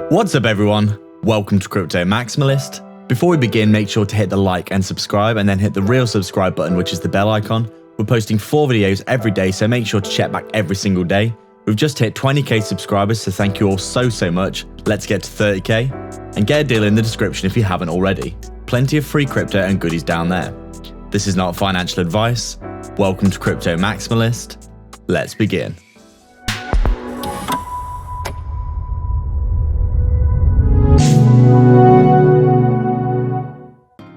What's up everyone? Welcome to Crypto Maximalist. Before we begin, make sure to hit the like and subscribe and then hit the real subscribe button, which is the bell icon. We're posting 4 videos every day, so make sure to check back every single day. We've just hit 20k subscribers, so thank you all so much. Let's get to 30k and get a deal in the description if you haven't already. Plenty of free crypto and goodies down there. This is not financial advice. Welcome to Crypto Maximalist. Let's begin.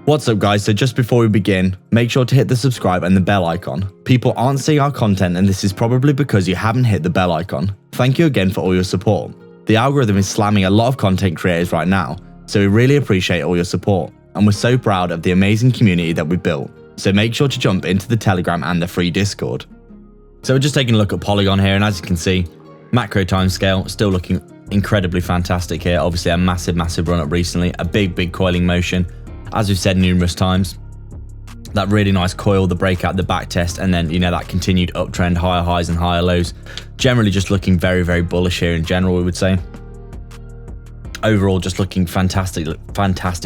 What's up guys, so just before we begin, make sure to hit the subscribe and the bell icon. People aren't seeing our content and this is probably because you haven't hit the bell icon. Thank you again for all your support. The algorithm is slamming a lot of content creators right now, so we really appreciate all your support. And we're so proud of the amazing community that we built, so make sure to jump into the Telegram and the free Discord. So we're just taking a look at Polygon here, and as you can see, macro timescale still looking incredibly fantastic here. Obviously a massive run up recently, a big coiling motion. As we've said numerous times, that really nice coil, the breakout, the back test, and then, you know, that continued uptrend, higher highs and higher lows. Generally just looking very bullish here in general, we would say. Overall, just looking fantastic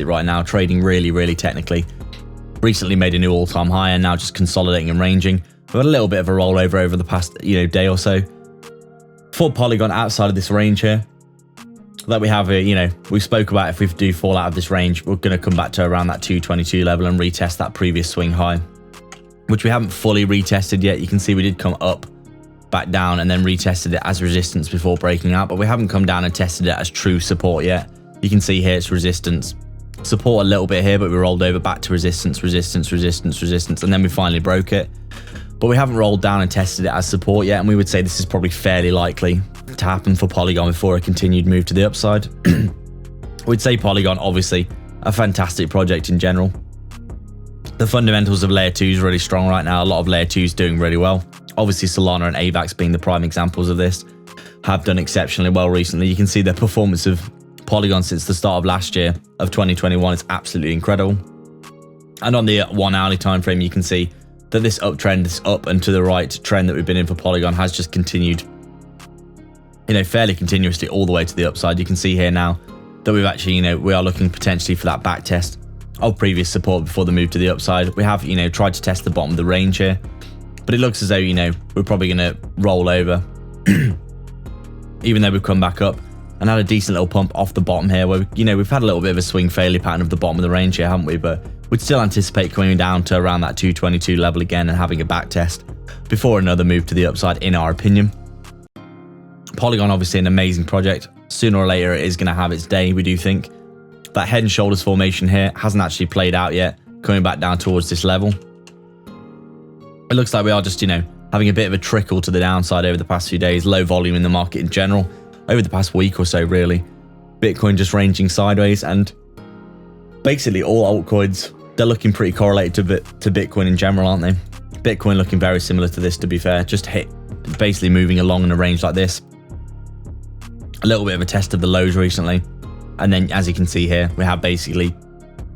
right now, trading really technically. Recently made a new all-time high and now just consolidating and ranging. We've had a little bit of a rollover over the past, day or so. For Polygon outside of this range here, that we have here, we spoke about if we do fall out of this range, we're going to come back to around that 222 level and retest that previous swing high, which we haven't fully retested yet. You can see we did come up, back down, and then retested it as resistance before breaking out, but we haven't come down and tested it as true support yet. You can see here it's resistance, support a little bit here, but we rolled over back to resistance, and then we finally broke it. But we haven't rolled down and tested it as support yet, and we would say this is probably fairly likely to happen for Polygon before a continued move to the upside. We'd say Polygon, obviously, a fantastic project in general. The fundamentals of layer 2 is really strong right now. A lot of layer 2s doing really well. Obviously, Solana and AVAX being the prime examples of this, have done exceptionally well recently. You can see the performance of Polygon since the start of last year, of 2021, is absolutely incredible. And on the 1 hourly time frame, you can see that this uptrend, this up and to the right trend that we've been in for Polygon has just continued, fairly continuously all the way to the upside. You can see here now that we've actually, we are looking potentially for that back test of previous support before the move to the upside. We have, tried to test the bottom of the range here, but it looks as though, we're probably going to roll over, even though we've come back up and had a decent little pump off the bottom here where, we've had a little bit of a swing failure pattern of the bottom of the range here, haven't we? But we'd still anticipate coming down to around that 222 level again and having a back test before another move to the upside, in our opinion. Polygon, obviously an amazing project. Sooner or later it is going to have its day, we do think. That head and shoulders formation here hasn't actually played out yet, coming back down towards this level. It looks like we are just, having a bit of a trickle to the downside over the past few days. Low volume in the market in general, over the past week or so really. Bitcoin just ranging sideways, and basically all altcoins, they're looking pretty correlated to Bitcoin in general, aren't they? Bitcoin looking very similar to this, to be fair. Just basically moving along in a range like this. A little bit of a test of the lows recently, and then as you can see here, we have basically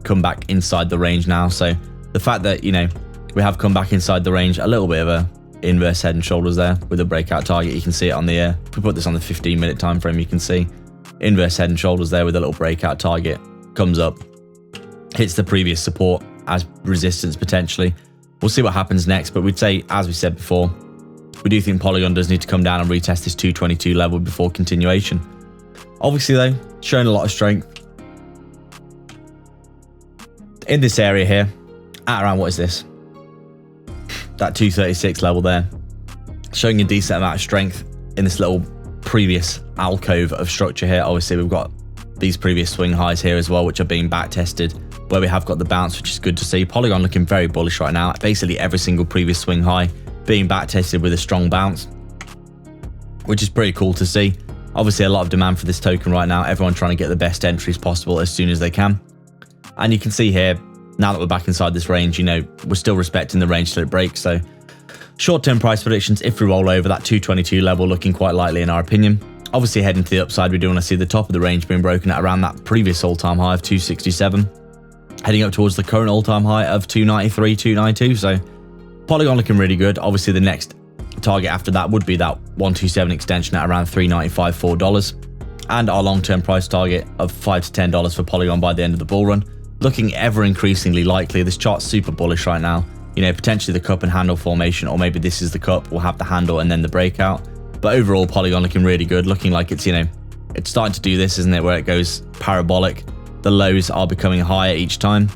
come back inside the range now. So the fact that we have come back inside the range, a little bit of a inverse head and shoulders there with a breakout target. You can see it on the if we put this on the 15-minute time frame, you can see inverse head and shoulders there with a little breakout target, comes up, hits the previous support as resistance potentially. We'll see what happens next, but we'd say, as we said before, we do think Polygon does need to come down and retest this 222 level before continuation. Obviously though, showing a lot of strength in this area here, at around, what is this? That 236 level there. Showing a decent amount of strength in this little previous alcove of structure here. Obviously we've got these previous swing highs here as well, which are being back tested, where we have got the bounce, which is good to see. Polygon looking very bullish right now. Basically every single previous swing high being back tested with a strong bounce, which is pretty cool to see. Obviously a lot of demand for this token right now. Everyone trying to get the best entries possible as soon as they can. And you can see here, now that we're back inside this range, we're still respecting the range till it breaks. So short-term price predictions, if we roll over that 222 level, looking quite likely in our opinion. Obviously heading to the upside, we do want to see the top of the range being broken at around that previous all-time high of 267. Heading up towards the current all-time high of 293, 292. So Polygon looking really good. Obviously the next target after that would be that 127 extension at around $3.95, $4. and our long-term price target of $5 to $10 for Polygon by the end of the bull run. Looking ever increasingly likely. This chart's super bullish right now. You know, potentially the cup and handle formation, or maybe this is the cup, we'll have the handle and then the breakout. But overall, Polygon looking really good, looking like it's, you know, it's starting to do this, isn't it, where it goes parabolic. The lows are becoming higher each time.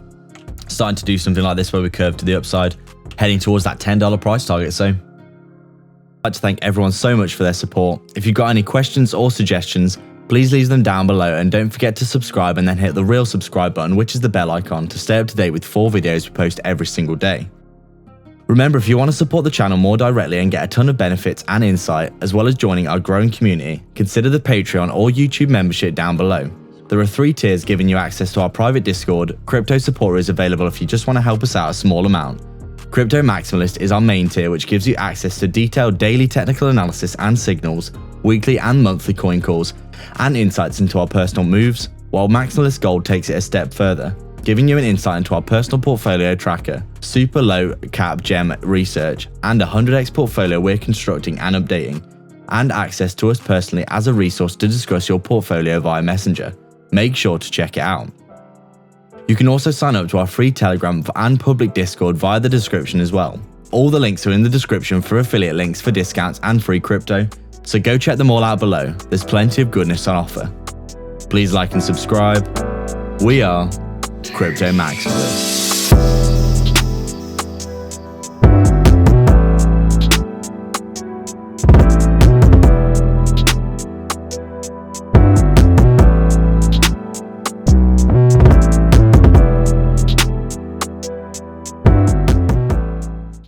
Starting to do something like this where we curve to the upside, heading towards that $10 price target. So I'd like to thank everyone so much for their support. If you've got any questions or suggestions, please leave them down below, and don't forget to subscribe and then hit the real subscribe button, which is the bell icon, to stay up to date with 4 videos we post every single day. Remember, if you want to support the channel more directly and get a ton of benefits and insight, as well as joining our growing community, consider the Patreon or YouTube membership down below. There are 3 tiers giving you access to our private Discord. Crypto Supporter is available if you just want to help us out a small amount. Crypto Maximalist is our main tier, which gives you access to detailed daily technical analysis and signals, weekly and monthly coin calls, and insights into our personal moves, while Maximalist Gold takes it a step further, giving you an insight into our personal portfolio tracker, super low cap gem research, and a 100x portfolio we're constructing and updating, and access to us personally as a resource to discuss your portfolio via Messenger. Make sure to check it out. You can also sign up to our free Telegram and public Discord via the description as well. All the links are in the description for affiliate links for discounts and free crypto, so go check them all out below. There's plenty of goodness on offer. Please like and subscribe. We are Crypto Maximalists.